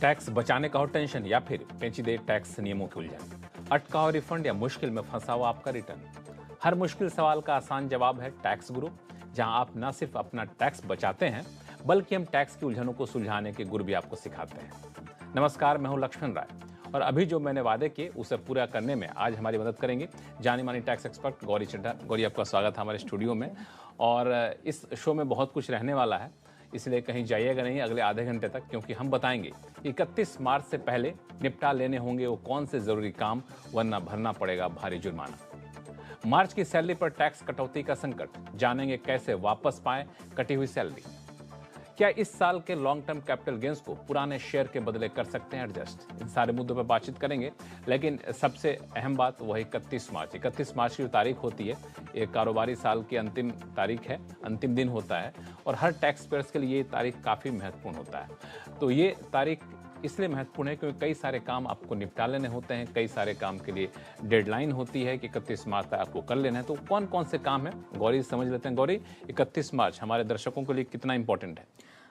Tax बचाने का हो टेंशन या फिर पेचीदे टैक्स नियमों की उलझन, अटका हो रिफंड या मुश्किल में फंसा हुआ आपका रिटर्न। हर मुश्किल सवाल का आसान जवाब है टैक्स गुरु, जहां आप न सिर्फ अपना टैक्स बचाते हैं बल्कि हम टैक्स की उलझनों को सुलझाने के गुर भी आपको सिखाते हैं। नमस्कार, मैं हूं लक्ष्मण राय और अभी जो मैंने वादे किए उसे पूरा करने में आज हमारी मदद करेंगे जानी मानी टैक्स एक्सपर्ट गौरी चड्ढा। गौरी, आपका स्वागत है हमारे स्टूडियो में। और इस शो में बहुत कुछ रहने वाला है, इसलिए कहीं जाइएगा नहीं अगले आधे घंटे तक, क्योंकि हम बताएंगे 31 मार्च से पहले निपटा लेने होंगे वो कौन से जरूरी काम, वरना भरना पड़ेगा भारी जुर्माना। मार्च की सैलरी पर टैक्स कटौती का संकट, जानेंगे कैसे वापस पाएं कटी हुई सैलरी। क्या इस साल के लॉन्ग टर्म कैपिटल गेंस को पुराने शेयर के बदले कर सकते हैं एडजस्ट? इन सारे मुद्दों पर बातचीत करेंगे, लेकिन सबसे अहम बात वह 31 मार्च की जो तारीख होती है, ये कारोबारी साल की अंतिम तारीख है, अंतिम दिन होता है और हर टैक्स पेयर्स के लिए ये तारीख काफ़ी महत्वपूर्ण होता है। तो ये तारीख इसलिए महत्वपूर्ण है क्योंकि कई सारे काम आपको निपटा लेने होते हैं, कई सारे काम के लिए डेडलाइन होती है कि 31 मार्च तक आपको कर लेना है। तो कौन कौन से काम है गौरी, समझ लेते हैं। गौरी, 31 मार्च हमारे दर्शकों के लिए कितना इंपॉर्टेंट है?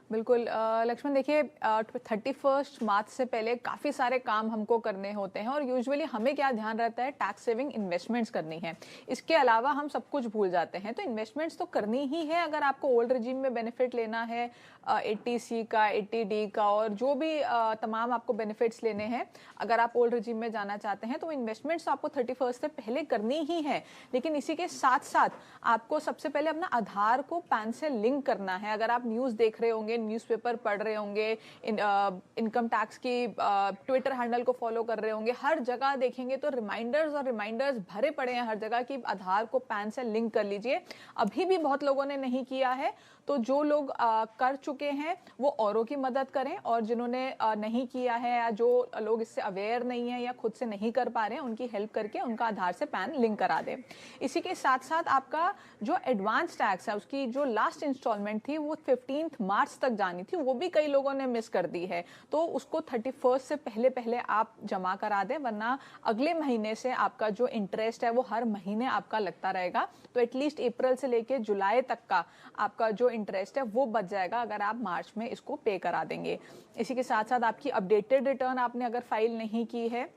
बिल्कुल लक्ष्मण, देखिए 31 मार्च से पहले काफ़ी सारे काम हमको करने होते हैं और यूजुअली हमें क्या ध्यान रहता है, टैक्स सेविंग इन्वेस्टमेंट्स करनी है। इसके अलावा हम सब कुछ भूल जाते हैं। तो इन्वेस्टमेंट्स तो करनी ही है अगर आपको ओल्ड रिजीम में बेनिफिट लेना है, 80C का, 80D का और जो भी तमाम आपको बेनिफिट्स लेने हैं। अगर आप ओल्ड रिजीम में जाना चाहते हैं तो इन्वेस्टमेंट्स आपको 31 से पहले करनी ही है। लेकिन इसी के साथ साथ आपको सबसे पहले अपना आधार को पैन से लिंक करना है। अगर आप न्यूज़ देख रहे होंगे, न्यूज़पेपर पढ़ रहे होंगे, इनकम टैक्स की ट्विटर हैंडल को फॉलो कर रहे होंगे, हर जगह देखेंगे तो रिमाइंडर्स भरे पड़े हैं हर जगह कि आधार को पैन से लिंक कर लीजिए। अभी भी बहुत लोगों ने नहीं किया है, तो जो लोग कर चुके हैं वो औरों की मदद करें, और जिन्होंने नहीं किया है या जो लोग इससे अवेयर नहीं है या खुद से नहीं कर पा रहे हैं, उनकी हेल्प करके उनका आधार से पैन लिंक करा दें। इसी के साथ साथ आपका जो एडवांस टैक्स है उसकी जो लास्ट इंस्टॉलमेंट थी वो 15 मार्च तक जानी थी, वो भी कई लोगों ने मिस कर दी है। तो उसको 31 से पहले आप जमा करा दें, वरना अगले महीने से आपका जो इंटरेस्ट है वो हर महीने आपका लगता रहेगा। तो एटलीस्ट अप्रैल से लेके जुलाई तक का आपका जो इंटरेस्ट है वो बच जाएगा अगर आप मार्च में इसको पे करा देंगे। इसी के साथ साथ आपकी अपडेटेड रिटर्न आपने अगर फाइल नहीं की है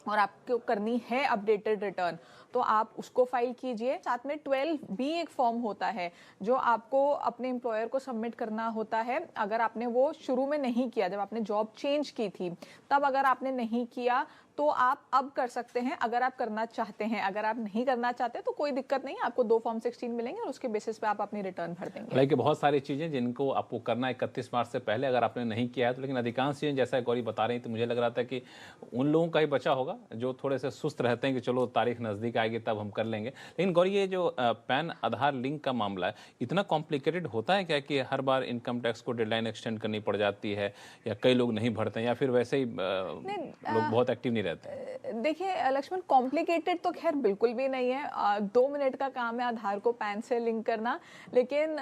और आपको करनी है अपडेटेड रिटर्न, तो आप उसको फाइल कीजिए। साथ में 12B एक फॉर्म होता है जो आपको अपने एम्प्लॉयर को सबमिट करना होता है। अगर आपने वो शुरू में नहीं किया, जब आपने जॉब चेंज की थी तब अगर आपने नहीं किया तो आप अब कर सकते हैं अगर आप करना चाहते हैं। अगर आप नहीं करना चाहते तो कोई दिक्कत नहीं, आपको 2 फॉर्म 16 मिलेंगे और उसके बेसिस पे आप अपनी रिटर्न भर देंगे। हालांकि बहुत सारी चीज़ें जिनको आपको करना है 31 मार्च से पहले, अगर आपने नहीं किया है तो, लेकिन अधिकांश चीज़ें जैसा गौरी बता रही थी, मुझे लग रहा था कि उन लोगों का ही बचा होगा जो थोड़े से सुस्त रहते हैं कि चलो तारीख नज़दीक आएगी तब हम कर लेंगे। लेकिन गौरी, ये जो पैन आधार लिंक का मामला है, इतना कॉम्प्लिकेटेड होता है क्या कि हर बार इनकम टैक्स को डेडलाइन एक्सटेंड करनी पड़ जाती है, या कई लोग नहीं भरते हैं, या फिर वैसे ही लोग बहुत एक्टिव नहीं रहते हैं? देखिए लक्ष्मण, कॉम्प्लिकेटेड तो खैर बिल्कुल भी नहीं है। 2 मिनट का काम है आधार को पैन से लिंक करना। लेकिन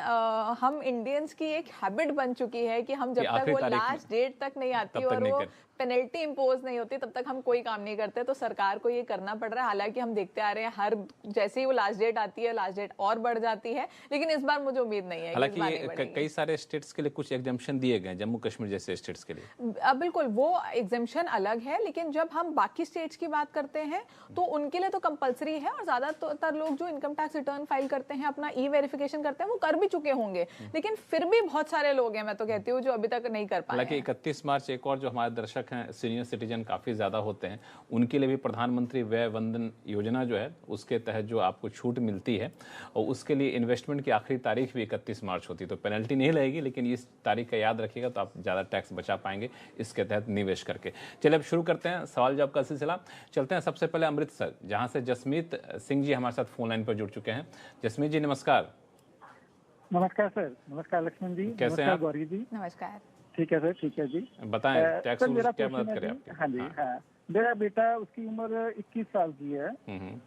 हम इंडियंस की एक हैबिट बन चुकी है कि हम जब तक वो लास्ट डेट तक नहीं आती और वो पेनल्टी इंपोज नहीं होती तब तक हम कोई काम नहीं करते। तो सरकार को ये करना पड़ रहा है। हालांकि हम देखते आ रहे हैं हर जैसे ही वो लास्ट डेट आती है, लास्ट डेट और बढ़ जाती है, लेकिन इस बार मुझे उम्मीद नहीं है। हालांकि कई सारे स्टेट्स के लिए कुछ एग्जम्पशन दिए गए, जम्मू कश्मीर जैसे स्टेट्स के लिए। बिल्कुल, वो एग्जम्पशन अलग है, लेकिन जब हम बाकी स्टेट्स की बात करते हैं तो उनके लिए तो कंपलसरी है। और ज्यादातर लोग जो इनकम टैक्स रिटर्न फाइल करते हैं, अपना ई वेरिफिकेशन करते हैं, वो कर भी चुके होंगे। लेकिन फिर भी बहुत सारे लोग हैं, मैं तो कहती हूँ, जो अभी तक नहीं कर पाए। हालांकि 31 मार्च एक और जो हमारे दर्शक हैं, सीनियर सिटीजन काफ़ी ज़्यादा होते हैं, उनके लिए भी प्रधानमंत्री व्यय वंदन योजना जो है उसके तहत जो आपको छूट मिलती है, और उसके लिए इन्वेस्टमेंट की आखिरी तारीख भी 31 मार्च होती है। तो पेनल्टी नहीं लगेगी, लेकिन इस तारीख का याद रखिएगा तो आप ज़्यादा टैक्स बचा पाएंगे इसके तहत निवेश करके। चलिए अब शुरू करते हैं सवाल जवाब का सिलसिला। चलते हैं सबसे पहले अमृतसर, जहाँ से जसमीत सिंह जी हमारे साथ फोन लाइन पर जुड़ चुके हैं। जसमीत जी नमस्कार। नमस्कार सर। नमस्कार लक्ष्मण जी। कैसे हैं आप? गौरी जी नमस्कार। ठीक है सर, ठीक है जी। बताएं टैक्स सर, मेरा क्या क्वेश्चन मदद करे है आपकी? हाँ जी, हाँ। मेरा बेटा, उसकी उम्र 21 साल की है।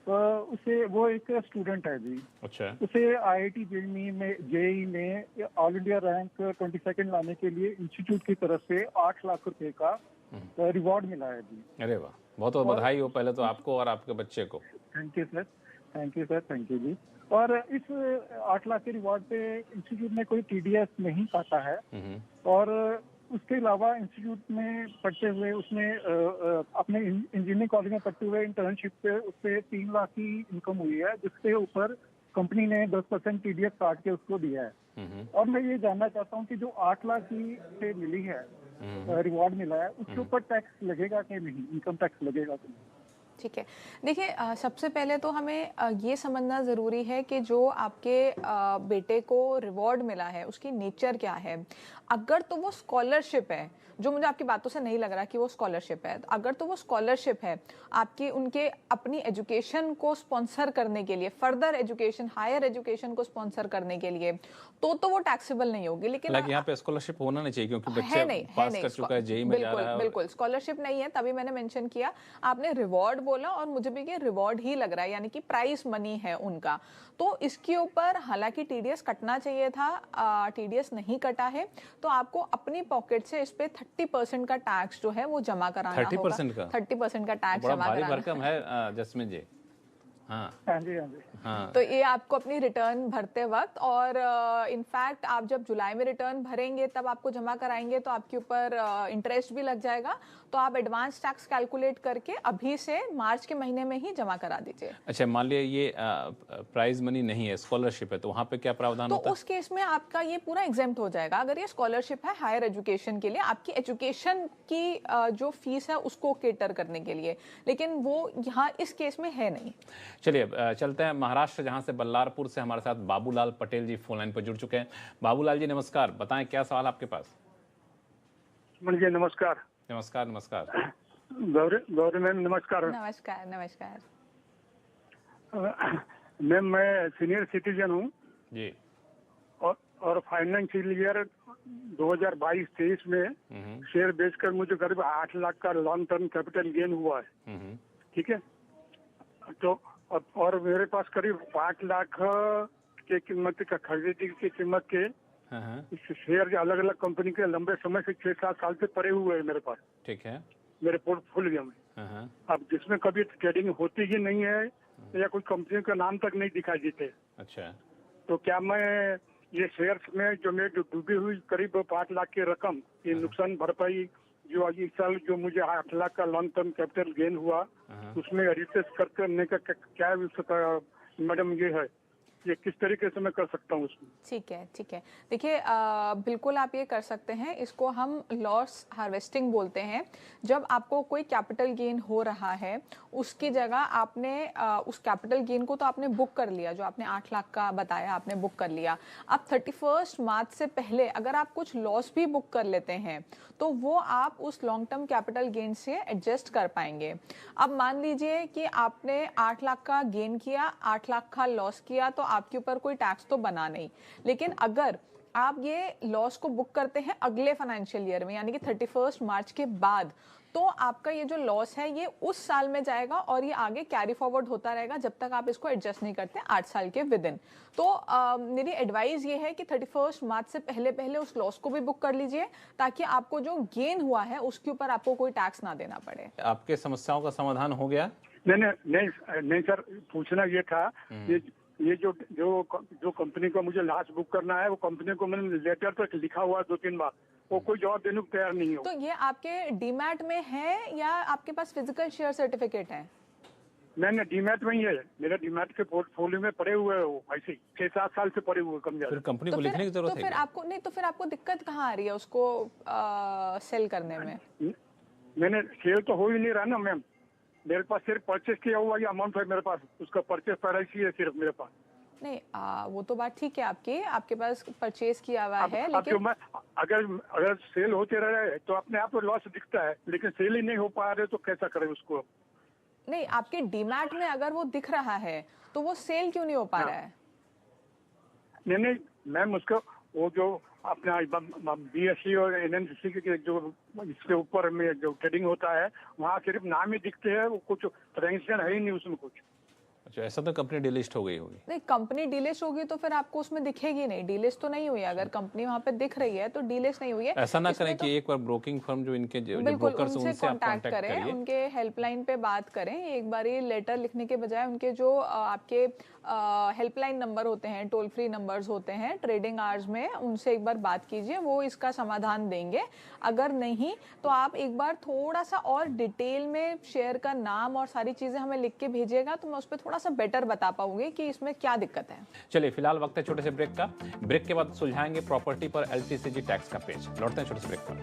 तो उसे, वो एक स्टूडेंट है जी। अच्छा। उसे IIT जेईई में ऑल इंडिया रैंक 22nd लाने के लिए इंस्टीट्यूट की तरफ से 8 लाख रुपए का रिवॉर्ड मिला है जी। अरे वाह, बहुत बहुत बधाई हो पहले तो आपको और आपके बच्चे को। Thank you sir, thank you sir, thank you जी। और इस 8 लाख के रिवॉर्ड पे इंस्टीट्यूट ने कोई TDS नहीं काटा है, और उसके अलावा इंस्टीट्यूट में पढ़ते हुए उसने अपने इंजीनियरिंग कॉलेज में पढ़ते हुए इंटर्नशिप पे उससे 3 लाख की इनकम हुई है, जिसके ऊपर कंपनी ने 10% टीडीएस काट के उसको दिया है। और मैं ये जानना चाहता हूँ कि जो 8 लाख की से मिली है रिवॉर्ड मिला है, उसके ऊपर टैक्स लगेगा कि नहीं, इनकम टैक्स लगेगा कि नहीं? ठीक है, देखिए सबसे पहले तो हमें ये समझना ज़रूरी है कि जो आपके बेटे को रिवॉर्ड मिला है उसकी नेचर क्या है। अगर तो वो स्कॉलरशिप है, जो मुझे आपकी बातों से नहीं लग रहा कि वो स्कॉलरशिप है, अगर तो वो स्कॉलरशिप है आपकी उनके अपनी एजुकेशन को स्पॉन्सर करने के लिए, फर्दर एजुकेशन, हायर एजुकेशन को स्पॉन्सर करने के लिए, तो वो टैक्सेबल नहीं होगी। लेकिन यहाँ पे स्कॉलरशिप होना नहीं चाहिए क्योंकि है बच्चे नहीं, पास कर चुका है, जेई में जा रहा है। बिल्कुल स्कॉलरशिप नहीं है, तभी मैंने मेंशन किया। आपने रिवॉर्ड बोला और मुझे भी ये रिवॉर्ड ही लग रहा है, यानी कि प्राइस मनी है उनका। तो इसके ऊपर हालांकि टीडीएस कटना चाहिए था, टीडीएस नहीं कटा है, तो आपको अपनी पॉकेट से इस पे 30% का टैक्स जो है वो जमा कराना होगा। 30% का टैक्स जमा कराना। बड़ा भरकम है जस्मिन जी। हाँ जी। हाँ, तो ये आपको अपनी रिटर्न भरते वक्त, और इनफैक्ट आप जब जुलाई में रिटर्न भरेंगे तब आपको जमा कराएंगे तो आपके ऊपर इंटरेस्ट भी लग जाएगा। तो आप एडवांस टैक्स कैलकुलेट करके अभी से मार्च के महीने में ही जमा करा दीजिए। अच्छा, मान लिया ये प्राइज मनी नहीं है, स्कॉलरशिप है, तो वहाँ पे क्या प्रावधान तो होता है? उस केस में आपका ये पूरा एग्जेम्प्ट हो जाएगा। अगर ये स्कॉलरशिप है हायर एजुकेशन के लिए, आपकी एजुकेशन की जो फीस है उसको केटर करने के लिए, लेकिन वो यहाँ इस केस में है नहीं। चलिए चलते हैं महाराष्ट्र, जहां से बल्लारपुर से हमारे साथ बाबूलाल पटेल जी फोन लाइन पर जुड़ चुके हैं। बाबूलाल जी नमस्कार, बताएं क्या सवाल आपके पास? जी नमस्कार। नमस्कार नमस्कार। गौरी मैम नमस्कार। नमस्कार नमस्कार। मैम मैं सीनियर सिटीजन हूँ जी। और फाइनेंशियल ईयर 2022-23 में शेयर बेचकर मुझे करीब 8 लाख का लॉन्ग टर्म कैपिटल गेन हुआ है। ठीक है, तो और मेरे पास करीब 5 लाख के कीमत का खरीदी की कीमत के शेयर अलग अलग कंपनी के लंबे समय से 6-7 साल से पड़े हुए हैं मेरे पास। ठीक है, मेरे पोर्टफोलियो में। अब जिसमें कभी ट्रेडिंग होती ही नहीं है या कोई कंपनी का नाम तक नहीं दिखाई देते। अच्छा, तो क्या मैं ये शेयर्स में जो मेरी डूबी हुई करीब 5 लाख की रकम, ये नुकसान भरपाई जो इस साल जो मुझे 8 लाख का लॉन्ग टर्म कैपिटल गेन हुआ, उसमें रिसर्च करने का क्या मैडम ये है, ये किस तरीके से मैं कर सकता हूँ उसमें? ठीक है, देखिए बिल्कुल आप ये कर सकते हैं। इसको हम लॉस हार्वेस्टिंग बोलते हैं। जब आपको कोई कैपिटल गेन हो रहा है, उसकी जगह आपने उस कैपिटल गेन को तो आपने बुक कर लिया, जो आपने 8 लाख का बताया आपने बुक कर लिया। अब 31 मार्च से पहले अगर आप कुछ लॉस भी बुक कर लेते हैं तो वो आप उस लॉन्ग टर्म कैपिटल गेन से एडजस्ट कर पाएंगे। अब मान लीजिए कि आपने 8 लाख का गेन किया, 8 लाख का लॉस किया, तो आपके ऊपर कोई टैक्स तो बना नहीं। लेकिन अगर आप ये लॉस को बुक करते हैं अगले फाइनेंशियल ईयर में, यानी कि 31 मार्च के बाद, तो आपका ये जो लॉस है ये उस साल में जाएगा और ये आगे कैरी फॉरवर्ड होता रहेगा जब तक आप इसको एडजस्ट नहीं करते 8 साल के विद इन। तो मेरी एडवाइस ये है कि 31 मार्च से पहले पहले उस लॉस को भी बुक कर लीजिए, ताकि आपको जो गेन हुआ है उसके ऊपर आपको कोई टैक्स ना देना पड़े। आपके समस्याओं का समाधान हो गया? नहीं सर, पूछना ये था, ये जो कंपनी को मुझे लास्ट बुक करना है, वो कंपनी को मैंने लेटर तक लिखा हुआ 2-3 बार, वो कोई जवाब देने को तैयार नहीं हो। तो ये आपके डीमैट में है या आपके पास फिजिकल शेयर सर्टिफिकेट है? नहीं, डीमैट में ही है। मेरा डीमैट के पोर्टफोलियो में पड़े हुए हैं, वो ऐसे 6-7 साल से पड़े हुए कम ज्यादा। फिर कंपनी को लिखने की जरूरत है? तो फिर आपको दिक्कत कहाँ आ रही है उसको सेल करने में? मैंने सेल तो हो ही नहीं रहा ना मैम। मेरे पास सिर्फ परचेस किया हुआ ये अमाउंट है मेरे पास, उसका परचेस प्राइस ही है सिर्फ मेरे पास। नहीं, वो तो बात ठीक है आपके पास परचेज किया हुआ है, लेकिन अगर सेल होते रहे तो अपने आप लॉस दिखता है, लेकिन सेल ही नहीं हो पा रहे तो कैसा करें उसको? नहीं, आपके डीमैट में अगर वो दिख रहा है तो वो सेल क्यों नहीं हो पा रहा है? नहीं मैम, उसको वो जो अपना BSE और NMCC के जो इसके ऊपर में जो ट्रेडिंग होता है, वहाँ सिर्फ नाम ही दिखते हैं, वो कुछ ट्रांजेक्शन है ही नहीं उसमें कुछ। अच्छा, ऐसा तो कंपनी डिलिस्ट हो गई होगी। नहीं, कंपनी डिलिस्ट होगी तो फिर आपको उसमें दिखेगी नहीं, डिलिस्ट तो नहीं हुई है। अगर कंपनी वहाँ पे दिख रही है तो डिलिस्ट नहीं हुई है। ऐसा ना करें कि एक बार ब्रोकिंग फर्म जो इनके जो बिल्कुल ब्रोकर्स उनसे उनसे आप कांटेक्ट कांटेक्ट करें, करिए। उनके हेल्पलाइन पे बात करें। एक बार ये लेटर लिखने के बजाय उनके जो आपके हेल्पलाइन नंबर होते हैं, टोल फ्री नंबर्स होते हैं ट्रेडिंग आवर्स में, उनसे एक बार बात कीजिए, वो इसका समाधान देंगे। अगर नहीं तो आप एक बार थोड़ा सा और डिटेल में शेयर का नाम और सारी चीज़ें हमें लिख के भेजिएगा तो मैं उस पर थोड़ा सा बेटर बता पाऊंगी कि इसमें क्या दिक्कत है। चलिए फिलहाल वक्त है छोटे से ब्रेक का। ब्रेक के बाद सुलझाएंगे प्रॉपर्टी पर LTCG टैक्स का पेज। लौटते हैं छोटे से ब्रेक पर।